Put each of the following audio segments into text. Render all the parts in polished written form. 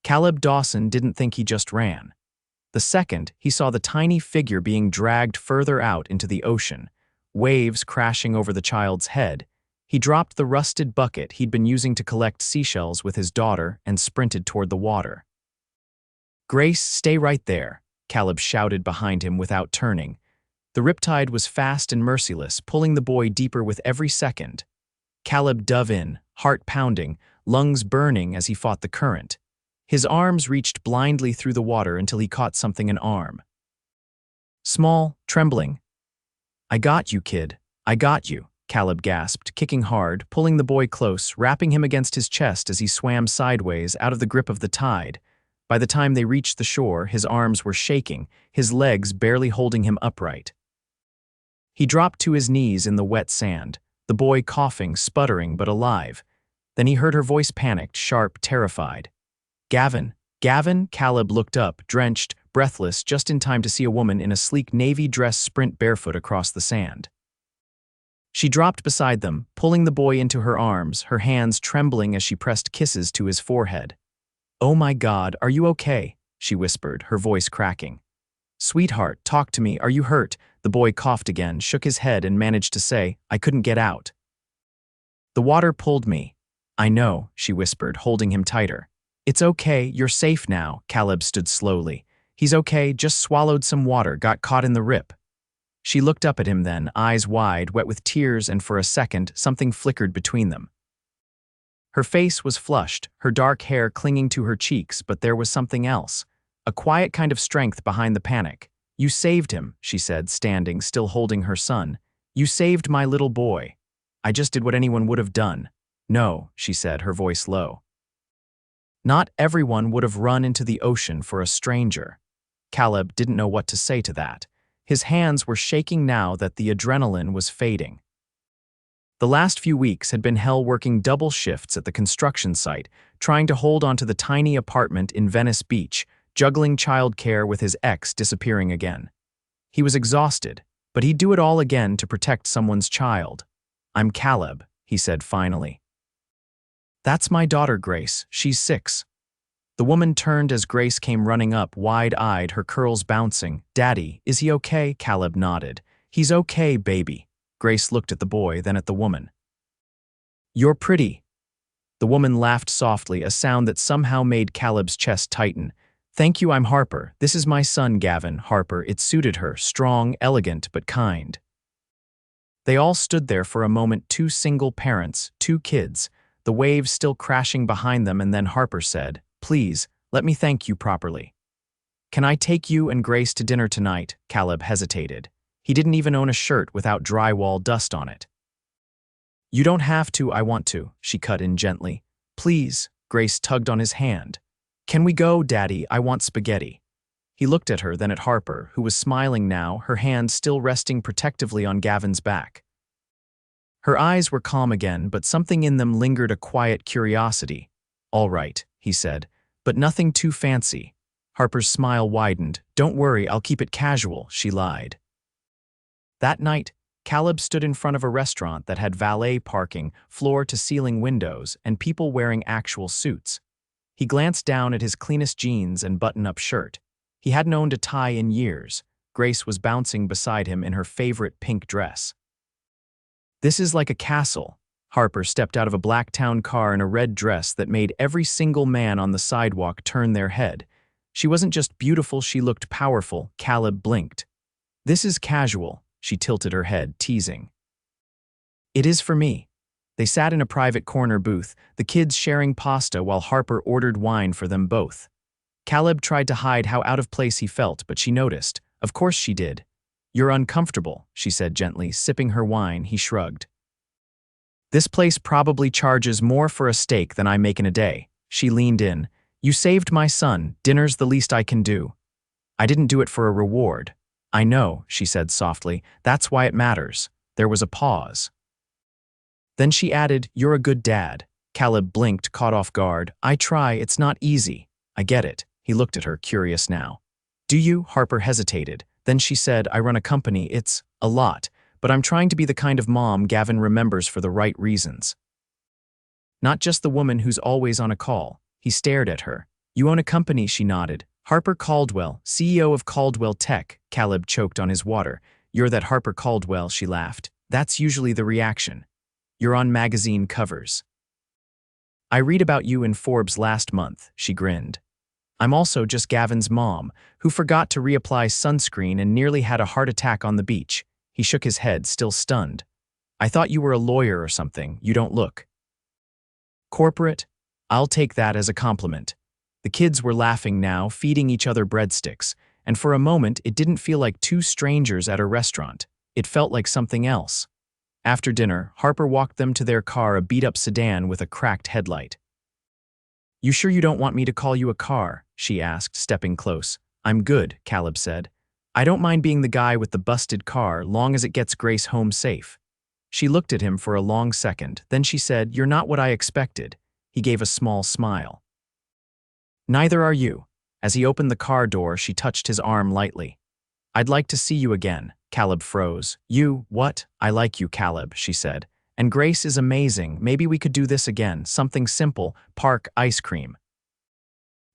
Caleb Dawson didn't think he just ran. The second, he saw the tiny figure being dragged further out into the ocean, waves crashing over the child's head, he dropped the rusted bucket he'd been using to collect seashells with his daughter and sprinted toward the water. "Grace, stay right there," Caleb shouted behind him without turning. The riptide was fast and merciless, pulling the boy deeper with every second. Caleb dove in, heart pounding, lungs burning as he fought the current. His arms reached blindly through the water until he caught something an arm. Small, trembling. "I got you, kid. I got you," Caleb gasped, kicking hard, pulling the boy close, wrapping him against his chest as he swam sideways out of the grip of the tide. By the time they reached the shore, his arms were shaking, his legs barely holding him upright. He dropped to his knees in the wet sand, the boy coughing, sputtering, but alive. Then he heard her voice, panicked, sharp, terrified. "Gavin, Gavin?" Caleb looked up, drenched, breathless, just in time to see a woman in a sleek navy dress sprint barefoot across the sand. She dropped beside them, pulling the boy into her arms, her hands trembling as she pressed kisses to his forehead. "Oh my God, are you okay?" she whispered, her voice cracking. "Sweetheart, talk to me, are you hurt?" The boy coughed again, shook his head and managed to say, "I couldn't get out." "The water pulled me." "I know," she whispered, holding him tighter. "It's okay, you're safe now." Caleb stood slowly. "He's okay, just swallowed some water, got caught in the rip." She looked up at him then, eyes wide, wet with tears, and for a second, something flickered between them. Her face was flushed, her dark hair clinging to her cheeks, but there was something else, a quiet kind of strength behind the panic. "You saved him," she said, standing, still holding her son. "You saved my little boy. I just did what anyone would have done." "No," she said, her voice low. "Not everyone would have run into the ocean for a stranger." Caleb didn't know what to say to that. His hands were shaking now that the adrenaline was fading. The last few weeks had been hell, working double shifts at the construction site, trying to hold onto the tiny apartment in Venice Beach, juggling childcare with his ex disappearing again. He was exhausted, but he'd do it all again to protect someone's child. "I'm Caleb," he said finally. "That's my daughter, Grace. She's 6. The woman turned as Grace came running up, wide-eyed, her curls bouncing. "Daddy, is he okay?" Caleb nodded. "He's okay, baby." Grace looked at the boy, then at the woman. "You're pretty." The woman laughed softly, a sound that somehow made Caleb's chest tighten. "Thank you, I'm Harper. This is my son, Gavin." Harper, it suited her, strong, elegant, but kind. They all stood there for a moment, 2 single parents, 2 kids, the waves still crashing behind them, and then Harper said, "Please, let me thank you properly." "Can I take you and Grace to dinner tonight?" Caleb hesitated. He didn't even own a shirt without drywall dust on it. "You don't have to, I want to," she cut in gently. "Please." Grace tugged on his hand. "Can we go, Daddy? I want spaghetti." He looked at her, then at Harper, who was smiling now, her hand still resting protectively on Gavin's back. Her eyes were calm again, but something in them lingered, a quiet curiosity. "All right," he said, "but nothing too fancy." Harper's smile widened. "Don't worry, I'll keep it casual," she lied. That night, Caleb stood in front of a restaurant that had valet parking, floor-to-ceiling windows, and people wearing actual suits. He glanced down at his cleanest jeans and button-up shirt. He hadn't owned a tie in years. Grace was bouncing beside him in her favorite pink dress. "This is like a castle." Harper stepped out of a black town car in a red dress that made every single man on the sidewalk turn their head. She wasn't just beautiful, she looked powerful. Caleb blinked. "This is casual." She tilted her head, teasing. "It is for me." They sat in a private corner booth, the kids sharing pasta while Harper ordered wine for them both. Caleb tried to hide how out of place he felt, but she noticed. Of course she did. "You're uncomfortable," she said gently, sipping her wine. He shrugged. "This place probably charges more for a steak than I make in a day." She leaned in. "You saved my son. Dinner's the least I can do." "I didn't do it for a reward." "I know," she said softly. "That's why it matters." There was a pause. Then she added, "You're a good dad." Caleb blinked, caught off guard. "I try, it's not easy." "I get it." He looked at her, curious now. "Do you?" Harper hesitated. Then she said, "I run a company. It's a lot, but I'm trying to be the kind of mom Gavin remembers for the right reasons. Not just the woman who's always on a call." He stared at her. You own a company, she nodded. Harper Caldwell, CEO of Caldwell Tech. Caleb choked on his water. You're that Harper Caldwell, she laughed. That's usually the reaction. You're on magazine covers. I read about you in Forbes last month, she grinned. I'm also just Gavin's mom, who forgot to reapply sunscreen and nearly had a heart attack on the beach. He shook his head, still stunned. I thought you were a lawyer or something. You don't look corporate. I'll take that as a compliment. The kids were laughing now, feeding each other breadsticks, and for a moment it didn't feel like two strangers at a restaurant. It felt like something else. After dinner, Harper walked them to their car, a beat-up sedan with a cracked headlight. You sure you don't want me to call you a car? She asked, stepping close. I'm good, Caleb said. I don't mind being the guy with the busted car, long as it gets Grace home safe. She looked at him for a long second, then she said, You're not what I expected. He gave a small smile. Neither are you. As he opened the car door, she touched his arm lightly. I'd like to see you again. Caleb froze. You, what? I like you, Caleb, she said. And Grace is amazing. Maybe we could do this again. Something simple, park ice cream.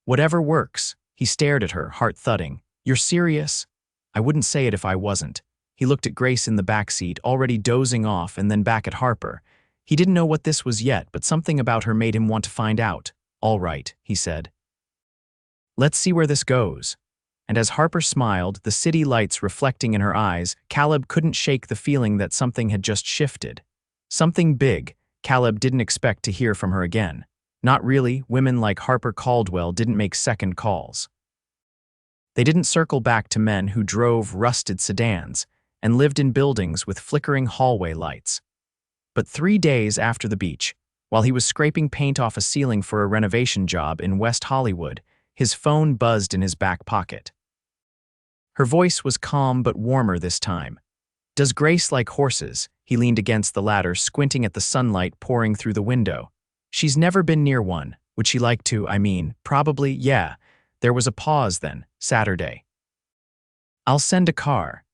Whatever works. He stared at her, heart thudding. You're serious? I wouldn't say it if I wasn't. He looked at Grace in the back seat, already dozing off, and then back at Harper. He didn't know what this was yet, but something about her made him want to find out. All right, he said. Let's see where this goes. And as Harper smiled, the city lights reflecting in her eyes, Caleb couldn't shake the feeling that something had just shifted. Something big. Caleb didn't expect to hear from her again. Not really. Women like Harper Caldwell didn't make second calls. They didn't circle back to men who drove rusted sedans and lived in buildings with flickering hallway lights. But 3 days after the beach, while he was scraping paint off a ceiling for a renovation job in West Hollywood, his phone buzzed in his back pocket. Her voice was calm but warmer this time. Does Grace like horses? He leaned against the ladder, squinting at the sunlight pouring through the window. She's never been near one. Would she like to? Probably, yeah. There was a pause then. Saturday. I'll send a car.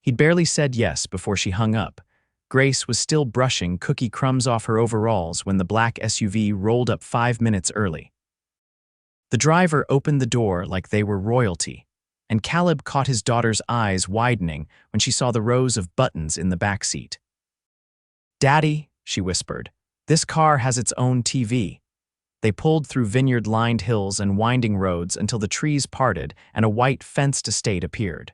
He'd barely said yes before she hung up. Grace was still brushing cookie crumbs off her overalls when the black SUV rolled up 5 minutes early. The driver opened the door like they were royalty, and Caleb caught his daughter's eyes widening when she saw the rows of buttons in the back seat. Daddy, she whispered, this car has its own TV. They pulled through vineyard-lined hills and winding roads until the trees parted and a white fenced estate appeared.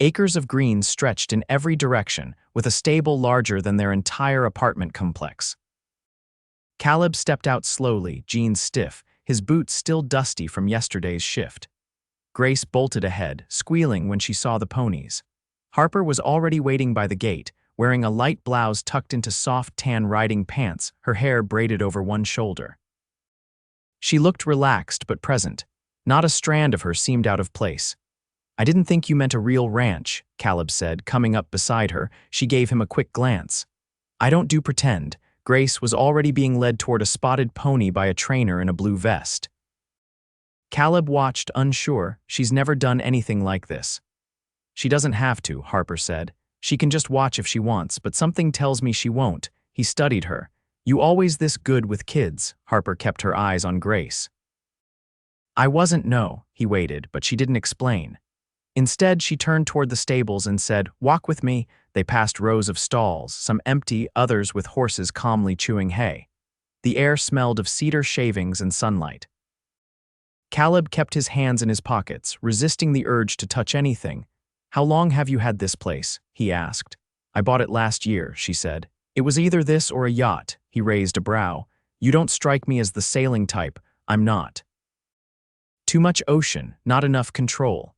Acres of green stretched in every direction, with a stable larger than their entire apartment complex. Caleb stepped out slowly, jeans stiff, his boots still dusty from yesterday's shift. Grace bolted ahead, squealing when she saw the ponies. Harper was already waiting by the gate, wearing a light blouse tucked into soft tan riding pants, her hair braided over one shoulder. She looked relaxed but present. Not a strand of her seemed out of place. I didn't think you meant a real ranch, Caleb said, coming up beside her. She gave him a quick glance. I don't do pretend. Grace was already being led toward a spotted pony by a trainer in a blue vest. Caleb watched, unsure. She's never done anything like this. She doesn't have to, Harper said. She can just watch if she wants, but something tells me she won't. He studied her. You always this good with kids, Harper kept her eyes on Grace. I wasn't, no, he waited, but she didn't explain. Instead, she turned toward the stables and said, walk with me. They passed rows of stalls, some empty, others with horses calmly chewing hay. The air smelled of cedar shavings and sunlight. Caleb kept his hands in his pockets, resisting the urge to touch anything. How long have you had this place? He asked. I bought it last year, she said. It was either this or a yacht. He raised a brow. You don't strike me as the sailing type. I'm not. Too much ocean, not enough control.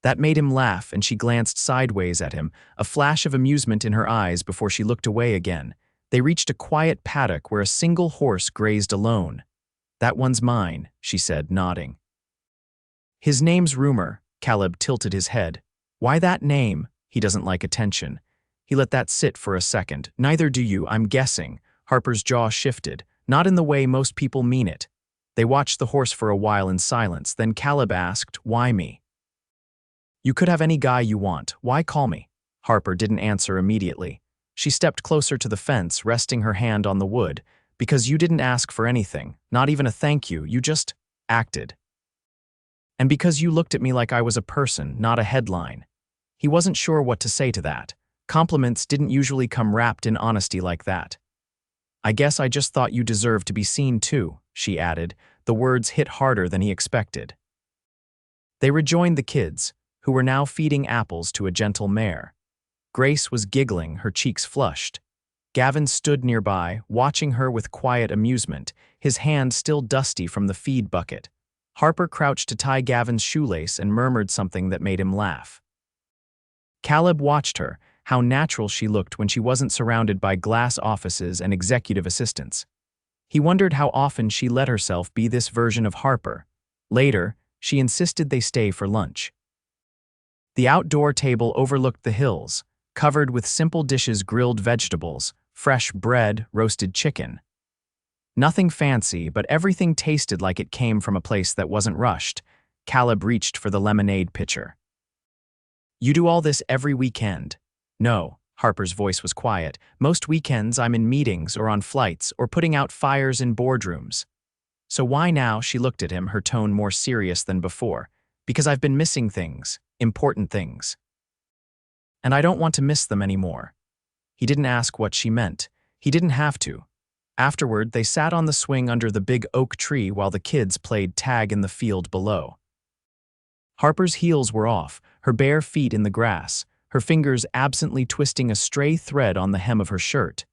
That made him laugh, and she glanced sideways at him, a flash of amusement in her eyes before she looked away again. They reached a quiet paddock where a single horse grazed alone. That one's mine, she said, nodding. His name's Rumor. Caleb tilted his head. Why that name? He doesn't like attention. He let that sit for a second. Neither do you, I'm guessing. Harper's jaw shifted, not in the way most people mean it. They watched the horse for a while in silence, then Caleb asked, why me? You could have any guy you want. Why call me? Harper didn't answer immediately. She stepped closer to the fence, resting her hand on the wood. Because you didn't ask for anything, not even a thank you, you just acted. And because you looked at me like I was a person, not a headline. He wasn't sure what to say to that. Compliments didn't usually come wrapped in honesty like that. I guess I just thought you deserved to be seen too, she added. The words hit harder than he expected. They rejoined the kids, who were now feeding apples to a gentle mare. Grace was giggling, her cheeks flushed. Gavin stood nearby, watching her with quiet amusement, his hand still dusty from the feed bucket. Harper crouched to tie Gavin's shoelace and murmured something that made him laugh. Caleb watched her, how natural she looked when she wasn't surrounded by glass offices and executive assistants. He wondered how often she let herself be this version of Harper. Later, she insisted they stay for lunch. The outdoor table overlooked the hills, covered with simple dishes: grilled vegetables, fresh bread, roasted chicken. Nothing fancy, but everything tasted like it came from a place that wasn't rushed. Caleb reached for the lemonade pitcher. You do all this every weekend? No, Harper's voice was quiet. Most weekends I'm in meetings or on flights or putting out fires in boardrooms. So why now? She looked at him, her tone more serious than before. Because I've been missing things, important things. And I don't want to miss them anymore. He didn't ask what she meant. He didn't have to. Afterward, they sat on the swing under the big oak tree while the kids played tag in the field below. Harper's heels were off, her bare feet in the grass, her fingers absently twisting a stray thread on the hem of her shirt.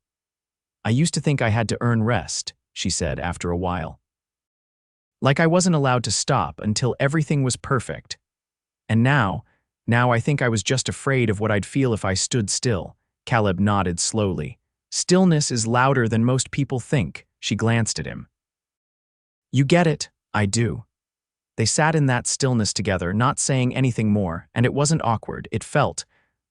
I used to think I had to earn rest, she said after a while. Like I wasn't allowed to stop until everything was perfect. And now I think I was just afraid of what I'd feel if I stood still. Caleb nodded slowly. Stillness is louder than most people think. She glanced at him. You get it, I do. They sat in that stillness together, not saying anything more, and it wasn't awkward, it felt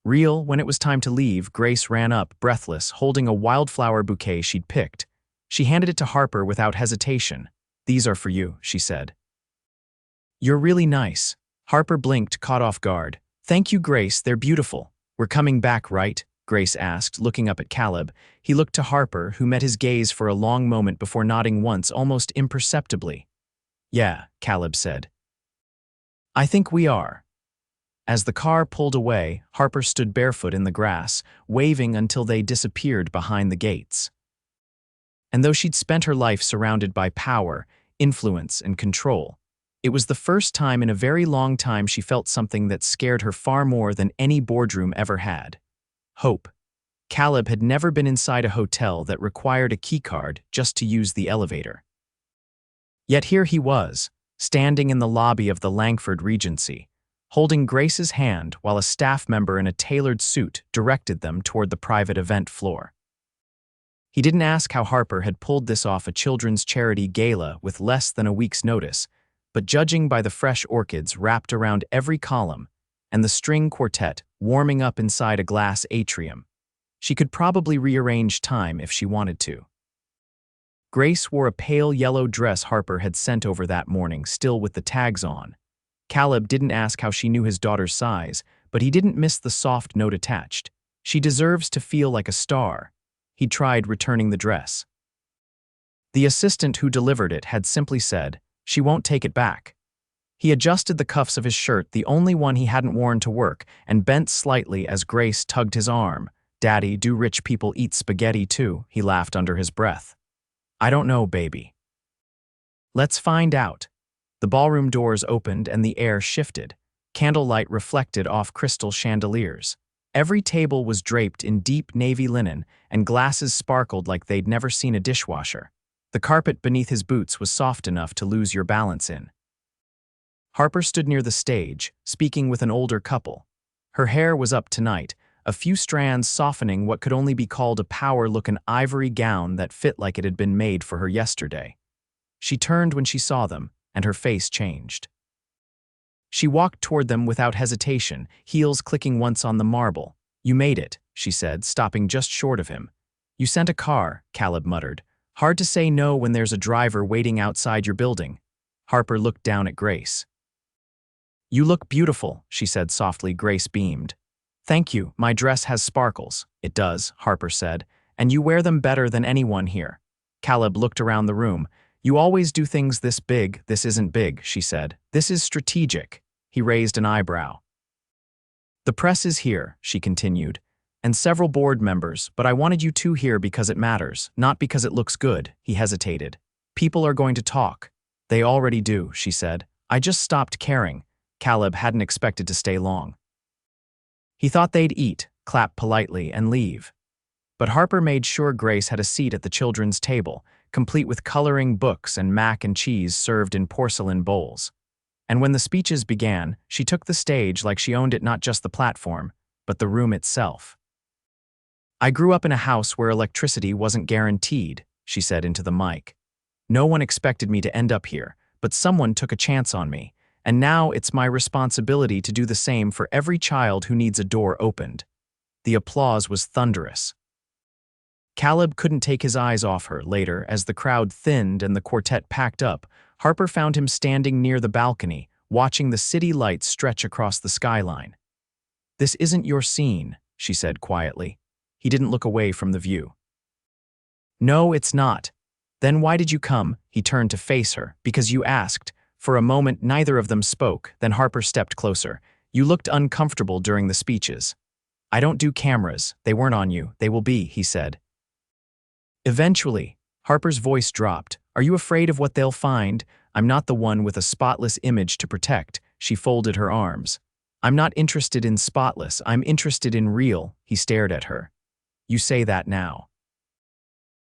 real. When it was time to leave, Grace ran up, breathless, holding a wildflower bouquet she'd picked. She handed it to Harper without hesitation. These are for you, she said. You're really nice. Harper blinked, caught off guard. Thank you, Grace, they're beautiful. We're coming back, right? Grace asked, looking up at Caleb. He looked to Harper, who met his gaze for a long moment before nodding once, almost imperceptibly. Yeah, Caleb said. I think we are. As the car pulled away, Harper stood barefoot in the grass, waving until they disappeared behind the gates. And though she'd spent her life surrounded by power, influence, and control, it was the first time in a very long time she felt something that scared her far more than any boardroom ever had. Hope. Caleb had never been inside a hotel that required a keycard just to use the elevator. Yet here he was, standing in the lobby of the Langford Regency, holding Grace's hand while a staff member in a tailored suit directed them toward the private event floor. He didn't ask how Harper had pulled this off a children's charity gala with less than a week's notice, but judging by the fresh orchids wrapped around every column and the string quartet warming up inside a glass atrium, she could probably rearrange time if she wanted to. Grace wore a pale yellow dress Harper had sent over that morning, still with the tags on. Caleb didn't ask how she knew his daughter's size, but he didn't miss the soft note attached. She deserves to feel like a star. He tried returning the dress. The assistant who delivered it had simply said, she won't take it back. He adjusted the cuffs of his shirt, the only one he hadn't worn to work, and bent slightly as Grace tugged his arm. Daddy, do rich people eat spaghetti too? He laughed under his breath. I don't know, baby. Let's find out. The ballroom doors opened and the air shifted. Candlelight reflected off crystal chandeliers. Every table was draped in deep navy linen, and glasses sparkled like they'd never seen a dishwasher. The carpet beneath his boots was soft enough to lose your balance in. Harper stood near the stage, speaking with an older couple. Her hair was up tonight, a few strands softening what could only be called a power-looking ivory gown that fit like it had been made for her yesterday. She turned when she saw them, and her face changed. She walked toward them without hesitation, heels clicking once on the marble. You made it, she said, stopping just short of him. You sent a car, Caleb muttered. Hard to say no when there's a driver waiting outside your building. Harper looked down at Grace. You look beautiful, she said softly. Grace beamed. Thank you, my dress has sparkles. It does, Harper said, and you wear them better than anyone here. Caleb looked around the room. You always do things this big. This isn't big, she said. This is strategic. He raised an eyebrow. The press is here, she continued, and several board members, but I wanted you two here because it matters, not because it looks good. He hesitated. People are going to talk. They already do, she said. I just stopped caring. Caleb hadn't expected to stay long. He thought they'd eat, clap politely, and leave. But Harper made sure Grace had a seat at the children's table, complete with coloring books and mac and cheese served in porcelain bowls. And when the speeches began, she took the stage like she owned it, not just the platform, but the room itself. I grew up in a house where electricity wasn't guaranteed, she said into the mic. No one expected me to end up here, but someone took a chance on me, and now it's my responsibility to do the same for every child who needs a door opened. The applause was thunderous. Caleb couldn't take his eyes off her. Later, as the crowd thinned and the quartet packed up, Harper found him standing near the balcony, watching the city lights stretch across the skyline. This isn't your scene, she said quietly. He didn't look away from the view. No, it's not. Then why did you come? He turned to face her. Because you asked. For a moment, neither of them spoke. Then Harper stepped closer. You looked uncomfortable during the speeches. I don't do cameras. They weren't on you. They will be, he said. Eventually, Harper's voice dropped. Are you afraid of what they'll find? I'm not the one with a spotless image to protect. She folded her arms. I'm not interested in spotless. I'm interested in real. He stared at her. You say that now.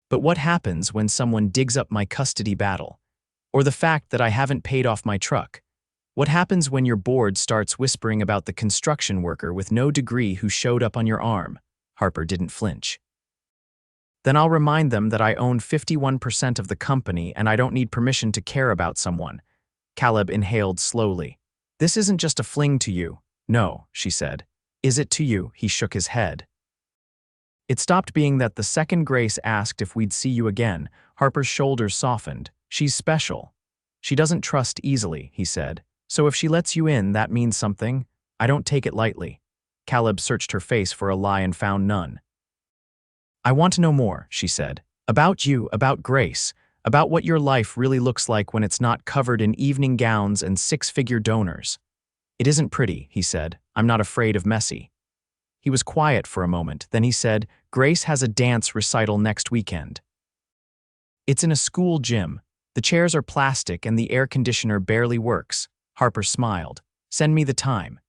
But what happens when someone digs up my custody battle? Or the fact that I haven't paid off my truck? What happens when your board starts whispering about the construction worker with no degree who showed up on your arm? Harper didn't flinch. Then I'll remind them that I own 51% of the company and I don't need permission to care about someone. Caleb inhaled slowly. This isn't just a fling to you. No, she said. Is it to you? He shook his head. It stopped being that the second Grace asked if we'd see you again. Harper's shoulders softened. She's special. She doesn't trust easily, he said. So if she lets you in, that means something. I don't take it lightly. Caleb searched her face for a lie and found none. I want to know more, she said. About you, about Grace, about what your life really looks like when it's not covered in evening gowns and six-figure donors. It isn't pretty, he said. I'm not afraid of messy. He was quiet for a moment, then he said, Grace has a dance recital next weekend. It's in a school gym. The chairs are plastic and the air conditioner barely works. Harper smiled. Send me the time.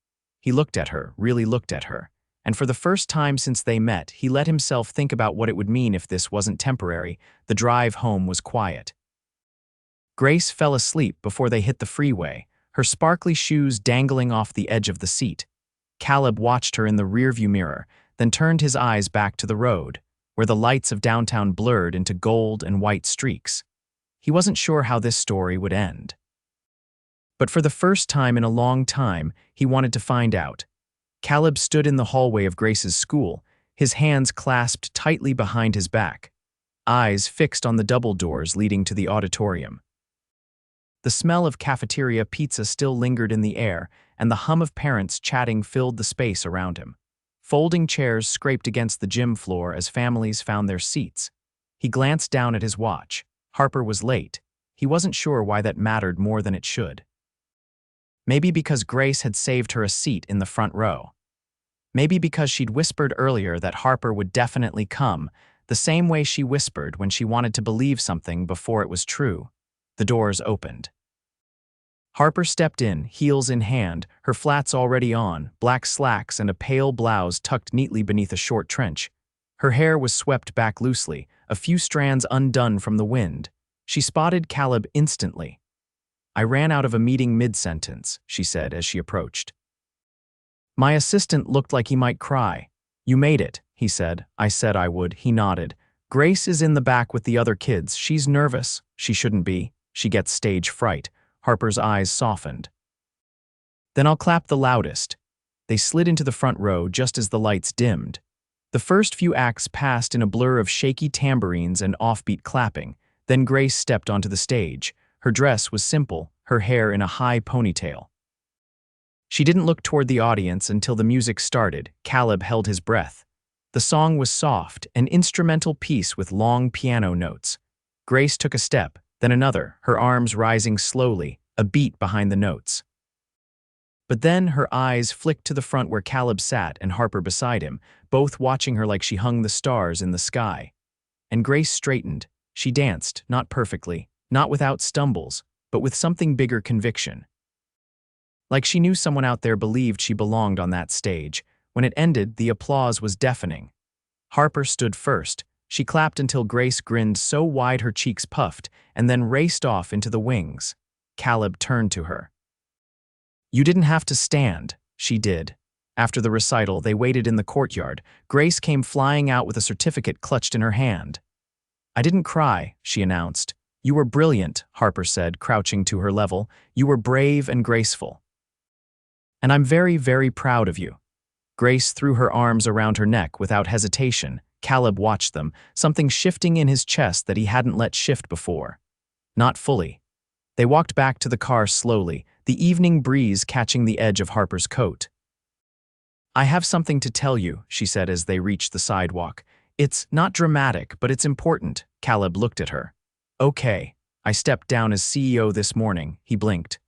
He looked at her, really looked at her. And for the first time since they met, he let himself think about what it would mean if this wasn't temporary. The drive home was quiet. Grace fell asleep before they hit the freeway, her sparkly shoes dangling off the edge of the seat. Caleb watched her in the rearview mirror, then turned his eyes back to the road, where the lights of downtown blurred into gold and white streaks. He wasn't sure how this story would end. But for the first time in a long time, he wanted to find out. Caleb stood in the hallway of Grace's school, his hands clasped tightly behind his back, eyes fixed on the double doors leading to the auditorium. The smell of cafeteria pizza still lingered in the air, and the hum of parents chatting filled the space around him. Folding chairs scraped against the gym floor as families found their seats. He glanced down at his watch. Harper was late. He wasn't sure why that mattered more than it should. Maybe because Grace had saved her a seat in the front row. Maybe because she'd whispered earlier that Harper would definitely come, the same way she whispered when she wanted to believe something before it was true. The doors opened. Harper stepped in, heels in hand, her flats already on, black slacks and a pale blouse tucked neatly beneath a short trench. Her hair was swept back loosely, a few strands undone from the wind. She spotted Caleb instantly. I ran out of a meeting mid-sentence, she said as she approached. My assistant looked like he might cry. You made it, he said. I said I would, he nodded. Grace is in the back with the other kids. She's nervous. She shouldn't be. She gets stage fright. Harper's eyes softened. Then I'll clap the loudest. They slid into the front row just as the lights dimmed. The first few acts passed in a blur of shaky tambourines and offbeat clapping. Then Grace stepped onto the stage. Her dress was simple, her hair in a high ponytail. She didn't look toward the audience until the music started. Caleb held his breath. The song was soft, an instrumental piece with long piano notes. Grace took a step, Then another, her arms rising slowly, a beat behind the notes. But then her eyes flicked to the front where Caleb sat and Harper beside him, both watching her like she hung the stars in the sky. And Grace straightened. She danced, not perfectly, not without stumbles, but with something bigger conviction. Like she knew someone out there believed she belonged on that stage. When it ended, the applause was deafening. Harper stood first. She clapped until Grace grinned so wide her cheeks puffed, and then raced off into the wings. Caleb turned to her. "You didn't have to stand." She did. After the recital, they waited in the courtyard. Grace came flying out with a certificate clutched in her hand. "I didn't cry," she announced. "You were brilliant," Harper said, crouching to her level. "You were brave and graceful. And I'm very, very proud of you." Grace threw her arms around her neck without hesitation. Caleb watched them, something shifting in his chest that he hadn't let shift before. Not fully. They walked back to the car slowly, the evening breeze catching the edge of Harper's coat. "I have something to tell you," she said as they reached the sidewalk. "It's not dramatic, but it's important." Caleb looked at her. "Okay, I stepped down as CEO this morning," he blinked.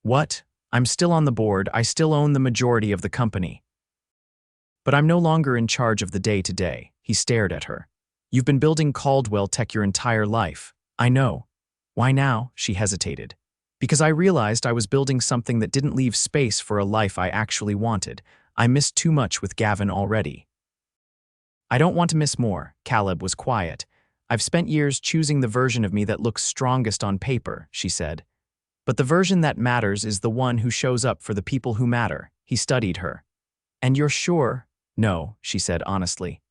"What? I'm still on the board, I still own the majority of the company. But I'm no longer in charge of the day-to-day." He stared at her. "You've been building Caldwell Tech your entire life." "I know." "Why now?" She hesitated. "Because I realized I was building something that didn't leave space for a life I actually wanted. I missed too much with Gavin already." "I don't want to miss more." Caleb was quiet. "I've spent years choosing the version of me that looks strongest on paper," she said. "But the version that matters is the one who shows up for the people who matter." He studied her. "And you're sure?" "No," she said honestly.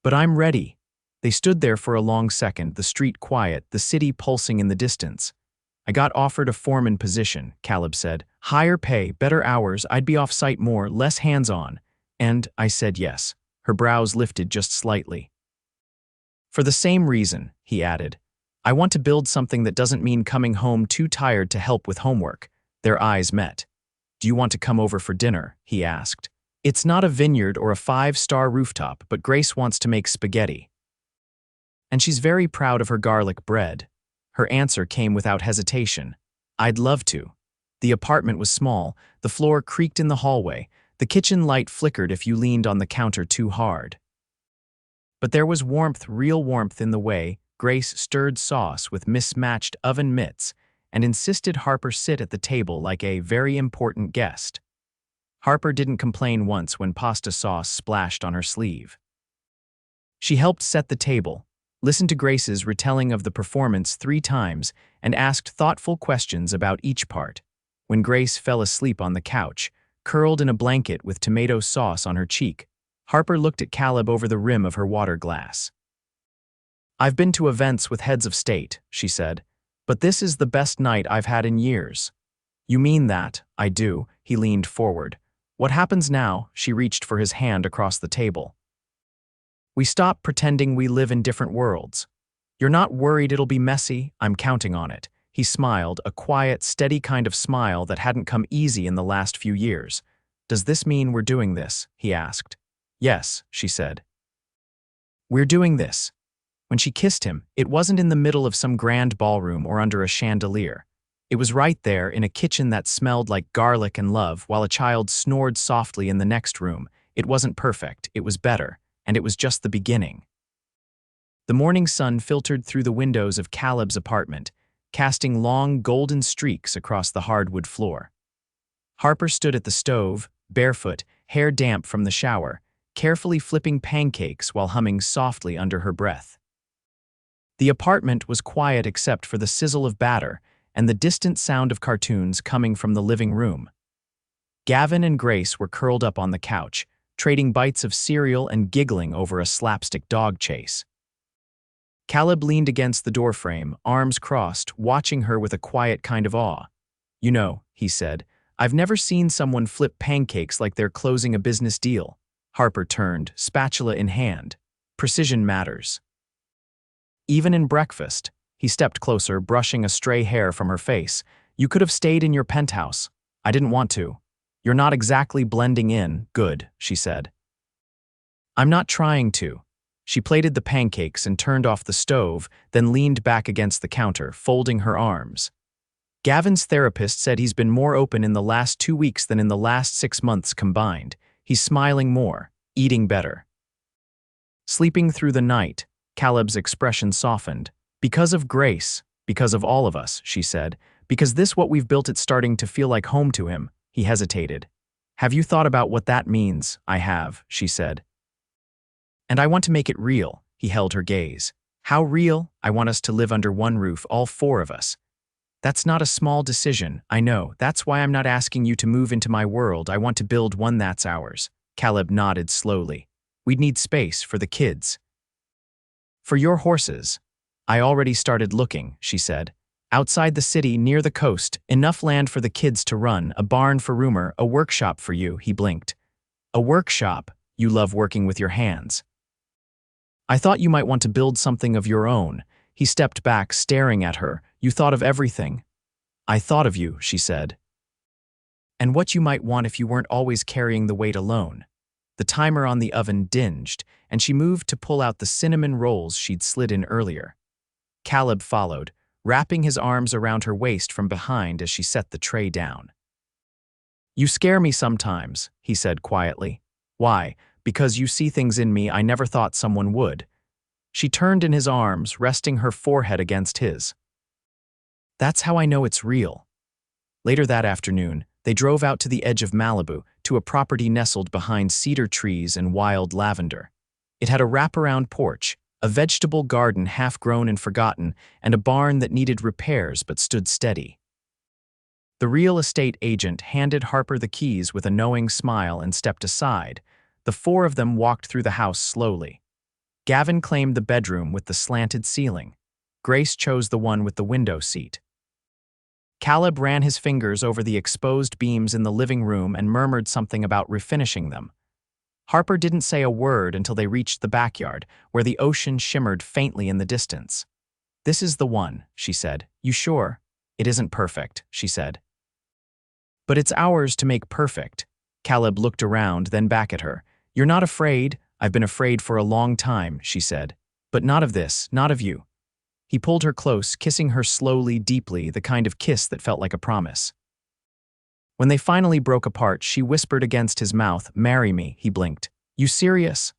"But I'm ready." They stood there for a long second, the street quiet, the city pulsing in the distance. "I got offered a foreman position," Caleb said. "Higher pay, better hours, I'd be off-site more, less hands-on. And I said yes." Her brows lifted just slightly. "For the same reason," he added. "I want to build something that doesn't mean coming home too tired to help with homework." Their eyes met. "Do you want to come over for dinner?" he asked. "It's not a vineyard or a 5-star rooftop, but Grace wants to make spaghetti. And she's very proud of her garlic bread." Her answer came without hesitation. "I'd love to." The apartment was small, the floor creaked in the hallway, the kitchen light flickered if you leaned on the counter too hard. But there was warmth, real warmth in the way Grace stirred sauce with mismatched oven mitts and insisted Harper sit at the table like a very important guest. Harper didn't complain once when pasta sauce splashed on her sleeve. She helped set the table, listened to Grace's retelling of the performance 3 times, and asked thoughtful questions about each part. When Grace fell asleep on the couch, curled in a blanket with tomato sauce on her cheek, Harper looked at Caleb over the rim of her water glass. "I've been to events with heads of state," she said, "but this is the best night I've had in years." "You mean that?" "I do." He leaned forward. "What happens now?" She reached for his hand across the table. "We stop pretending we live in different worlds. You're not worried it'll be messy? I'm counting on it." He smiled, a quiet, steady kind of smile that hadn't come easy in the last few years. "Does this mean we're doing this?" he asked. "Yes," she said. "We're doing this." When she kissed him, it wasn't in the middle of some grand ballroom or under a chandelier. It was right there in a kitchen that smelled like garlic and love while a child snored softly in the next room. It wasn't perfect, it was better, and it was just the beginning. The morning sun filtered through the windows of Caleb's apartment, casting long golden streaks across the hardwood floor. Harper stood at the stove, barefoot, hair damp from the shower, carefully flipping pancakes while humming softly under her breath. The apartment was quiet except for the sizzle of batter and the distant sound of cartoons coming from the living room. Gavin and Grace were curled up on the couch, trading bites of cereal and giggling over a slapstick dog chase. Caleb leaned against the doorframe, arms crossed, watching her with a quiet kind of awe. "You know," he said, "I've never seen someone flip pancakes like they're closing a business deal." Harper turned, spatula in hand. "Precision matters. Even in breakfast." He stepped closer, brushing a stray hair from her face. "You could have stayed in your penthouse. I didn't want to. You're not exactly blending in." "Good," she said. "I'm not trying to." She plated the pancakes and turned off the stove, then leaned back against the counter, folding her arms. Gavin's therapist said he's been more open in the last 2 weeks than in the last 6 months combined. He's smiling more, eating better. Sleeping through the night, Caleb's expression softened. Because of Grace, because of all of us, she said. Because this what we've built, it's starting to feel like home to him. He hesitated. Have you thought about what that means? I have, she said. And I want to make it real, he held her gaze. How real? I want us to live under one roof, all 4 of us. That's not a small decision, I know. That's why I'm not asking you to move into my world. I want to build one that's ours. Caleb nodded slowly. We'd need space for the kids. For your horses. I already started looking, she said. Outside the city, near the coast, enough land for the kids to run, a barn for Rumor, a workshop for you, he blinked. A workshop? You love working with your hands. I thought you might want to build something of your own. He stepped back, staring at her. You thought of everything. I thought of you, she said. And what you might want if you weren't always carrying the weight alone. The timer on the oven dinged, and she moved to pull out the cinnamon rolls she'd slid in earlier. Caleb followed, wrapping his arms around her waist from behind as she set the tray down. You scare me sometimes, he said quietly. Why? Because you see things in me I never thought someone would. She turned in his arms, resting her forehead against his. That's how I know it's real. Later that afternoon, they drove out to the edge of Malibu, to a property nestled behind cedar trees and wild lavender. It had a wraparound porch, a vegetable garden half-grown and forgotten, and a barn that needed repairs but stood steady. The real estate agent handed Harper the keys with a knowing smile and stepped aside. The 4 of them walked through the house slowly. Gavin claimed the bedroom with the slanted ceiling. Grace chose the one with the window seat. Caleb ran his fingers over the exposed beams in the living room and murmured something about refinishing them. Harper didn't say a word until they reached the backyard, where the ocean shimmered faintly in the distance. This is the one, she said. You sure? It isn't perfect, she said. But it's ours to make perfect. Caleb looked around, then back at her. You're not afraid? I've been afraid for a long time, she said. But not of this, not of you. He pulled her close, kissing her slowly, deeply, the kind of kiss that felt like a promise. When they finally broke apart, she whispered against his mouth, "Marry me," he blinked. You serious?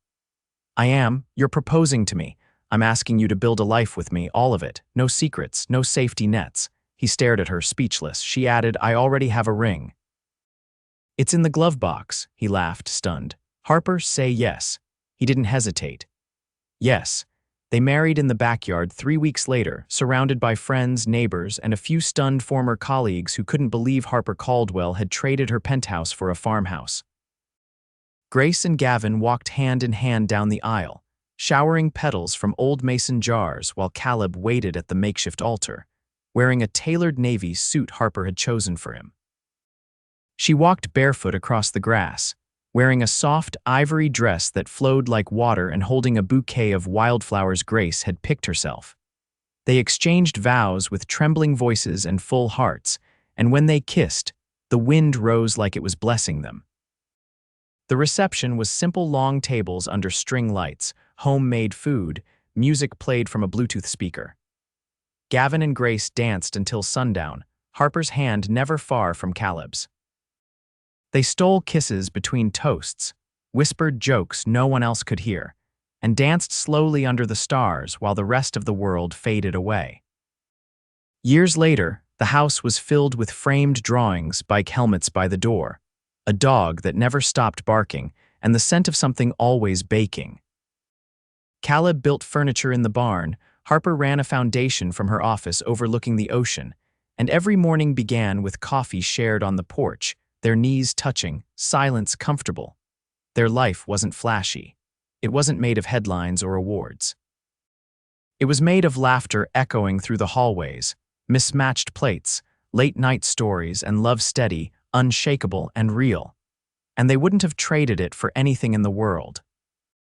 I am. You're proposing to me. I'm asking you to build a life with me, all of it. No secrets, no safety nets. He stared at her, speechless. She added, I already have a ring. It's in the glove box, he laughed, stunned. Harper, say yes. He didn't hesitate. Yes. They married in the backyard 3 weeks later, surrounded by friends, neighbors, and a few stunned former colleagues who couldn't believe Harper Caldwell had traded her penthouse for a farmhouse. Grace and Gavin walked hand in hand down the aisle, showering petals from old mason jars while Caleb waited at the makeshift altar, wearing a tailored navy suit Harper had chosen for him. She walked barefoot across the grass, wearing a soft ivory dress that flowed like water and holding a bouquet of wildflowers Grace had picked herself. They exchanged vows with trembling voices and full hearts, and when they kissed, the wind rose like it was blessing them. The reception was simple long tables under string lights, homemade food, music played from a Bluetooth speaker. Gavin and Grace danced until sundown, Harper's hand never far from Caleb's. They stole kisses between toasts, whispered jokes no one else could hear, and danced slowly under the stars while the rest of the world faded away. Years later, the house was filled with framed drawings, bike helmets by the door, a dog that never stopped barking, and the scent of something always baking. Caleb built furniture in the barn, Harper ran a foundation from her office overlooking the ocean, and every morning began with coffee shared on the porch, their knees touching, silence comfortable. Their life wasn't flashy. It wasn't made of headlines or awards. It was made of laughter echoing through the hallways, mismatched plates, late-night stories, and love steady, unshakable, and real. And they wouldn't have traded it for anything in the world.